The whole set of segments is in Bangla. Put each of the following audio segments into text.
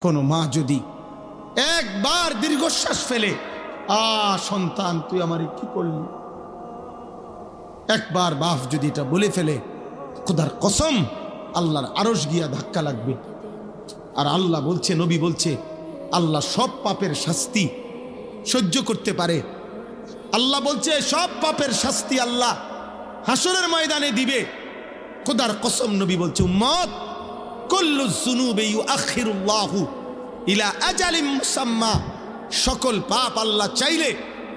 কোনো মা যদি একবার দীর্ঘশ্বাস ফেলে, সন্তান তুই আমারে কি করলি, একবার বাপ যদি এটা বলে ফেলে, খোদার কসম আল্লাহর আরশ গিয়া ধাক্কা লাগবে। আর আল্লাহ বলছে, নবী বলছে, আল্লাহ সব পাপের শাস্তি সহ্য করতে পারে। আল্লাহ বলছে সব পাপের শাস্তি আল্লাহ হাসরের ময়দানে দিবে। খোদার কসম নবী বলছে, উম্মত কুল্লু যুনুবি ইউআখিরুল্লাহু ইলা আজালিম মুসাম্মা, সকল পাপ আল্লাহ চাইলে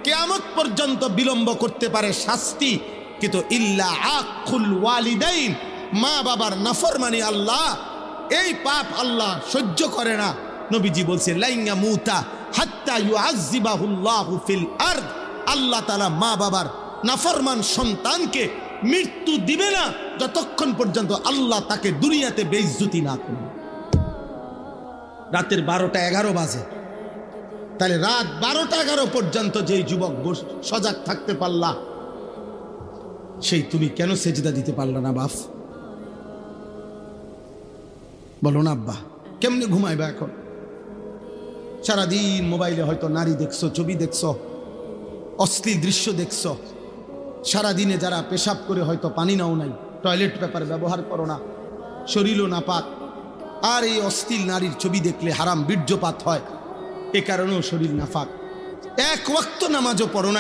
কিয়ামত পর্যন্ত বিলম্ব করতে পারে শাস্তি, কিন্তু ইল্লা আকুল ওয়ালিদাইন, মা বাবার নাফরমানি আল্লাহ এই পাপ আল্লাহ সহ্য করে না। নবীজি বলছে লাইঙ্গা মুতা হাত্তা ইউআযযিবাহুল্লাহু ফিল আরদ, আল্লাহ তাআলা মা বাবার নাফরমান সন্তানকে মৃত্যু দিবে না যতক্ষণ পর্যন্ত আল্লাহ তাকে দুনিয়াতে বেইজ্জতি না করবে। রাতের 12টা 11 বাজে, তাহলে রাত 12টা 11 পর্যন্ত যেই যুবক সজাগ থাকতে পারলা, সেই তুমি কেন সেজদা দিতে পারলা না বাপ? বলো না আব্বা, কেমনে ঘুমাইবা এখন? সারাদিন মোবাইলে হয়তো নারী দেখছো, ছবি দেখছো, অশ্লীল দৃশ্য দেখছো। সারাদিনে যারা পেশাব করে হয়তো পানি নাও নাই, টয়লেট পেপার ব্যবহার করো না, শরীরও নাপাক, আর এই অশ্লীল নারীর ছবি দেখলে হারাম বীর্যপাত হয়, এ কারণেও শরীর নাফাক। এক ওয়াক্ত নামাজও পড়ো না।